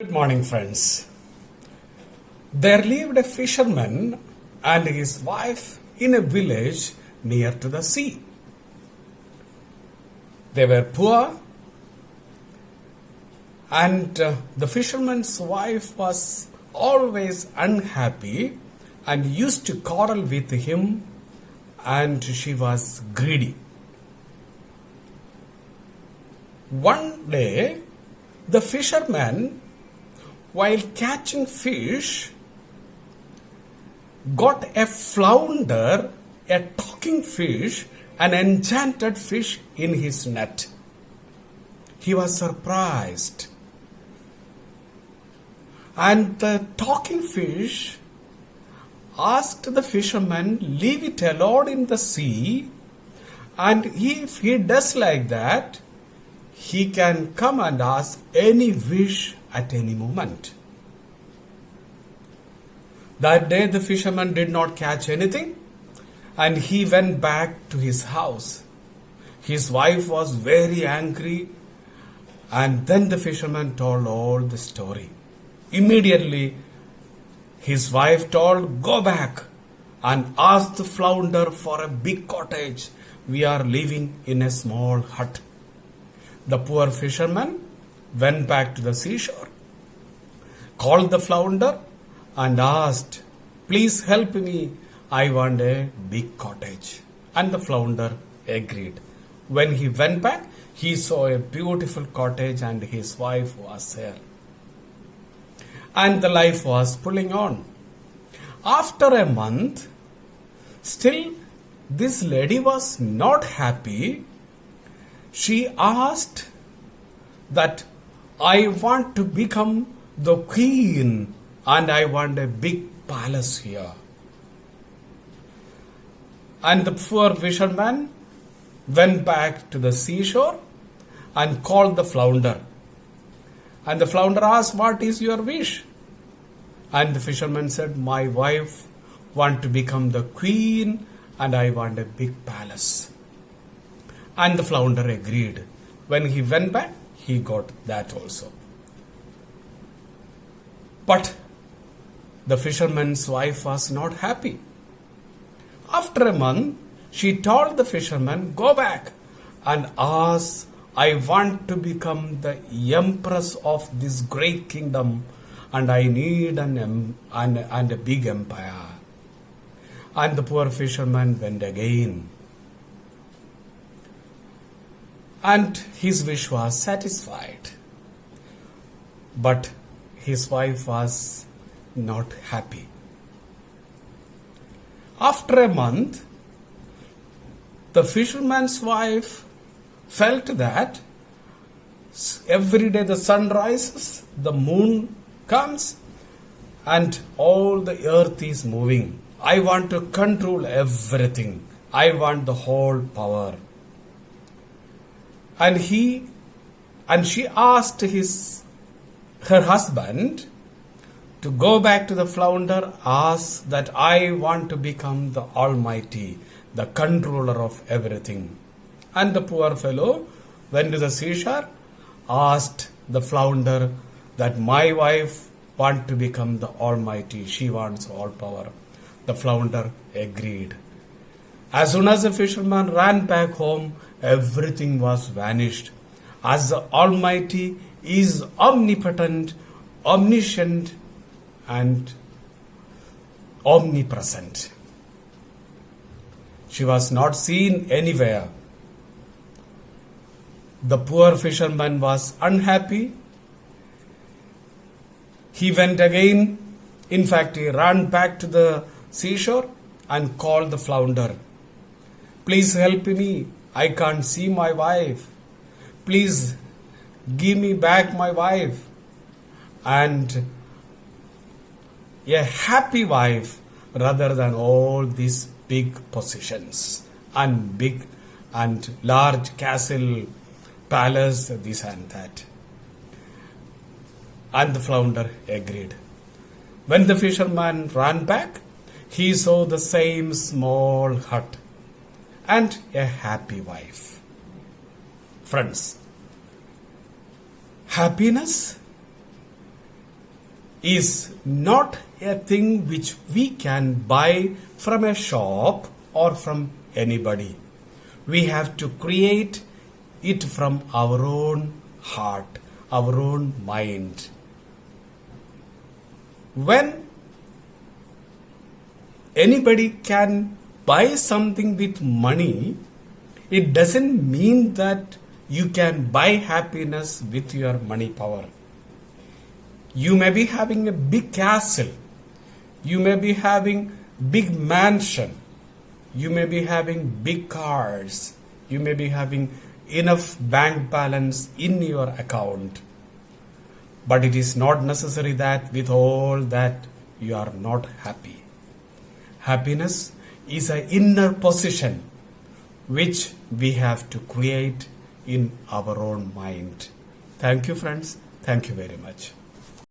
Good morning, friends. There lived a fisherman and his wife in a village near to the sea. They were poor, and the fisherman's wife was always unhappy and used to quarrel with him, and she was greedy. One day, the fisherman, while catching fish, got a flounder, a talking fish, an enchanted fish in his net. He was surprised. And the talking fish asked the fisherman, leave it alone in the sea, and if he does like that, he can come and ask any wish at any moment. That day the fisherman did not catch anything, and he went back to his house. His wife was very angry, and then the fisherman told all the story. Immediately his wife told, go back and ask the flounder for a big cottage. We are living in a small hut. The poor fisherman went back to the seashore, called the flounder and asked, please help me, I want a big cottage. And the flounder agreed. When he went back, he saw a beautiful cottage and his wife was there. And the life was pulling on. After a month, still this lady was not happy. She asked that I want to become the queen and I want a big palace here. And the poor fisherman went back to the seashore and called the flounder. And the flounder asked, what is your wish? And the fisherman said, my wife wants to become the queen and I want a big palace. And the flounder agreed. When he went back, he got that also. But the fisherman's wife was not happy. After a month, she told the fisherman, go back and ask, I want to become the empress of this great kingdom and I need a big empire. And the poor fisherman went again. And his wish was satisfied. But his wife was not happy. After a month, the fisherman's wife felt that every day the sun rises, the moon comes, and all the earth is moving. I want to control everything. I want the whole power. And she asked her husband to go back to the flounder, ask that I want to become the Almighty, the controller of everything. And the poor fellow went to the seashore, asked the flounder that my wife wants to become the Almighty, she wants all power. The flounder agreed. As soon as the fisherman ran back home, everything was vanished. As the Almighty is omnipotent, omniscient, and omnipresent. She was not seen anywhere. The poor fisherman was unhappy. He went again. In fact, he ran back to the seashore and called the flounder. Please help me. I can't see my wife. Please give me back my wife. And a happy wife rather than all these big possessions and big and large castle, palace, this and that. And the flounder agreed. When the fisherman ran back, he saw the same small hut and a happy wife. Friends, happiness is not a thing which we can buy from a shop or from anybody. We have to create it from our own heart, our own mind. When anybody can buy something with money, it doesn't mean that you can buy happiness with your money power. You may be having a big castle, you may be having big mansion, you may be having big cars, you may be having enough bank balance in your account. But it is not necessary that with all that you are not happy. Happiness is an inner position which we have to create in our own mind. Thank you, friends. Thank you very much.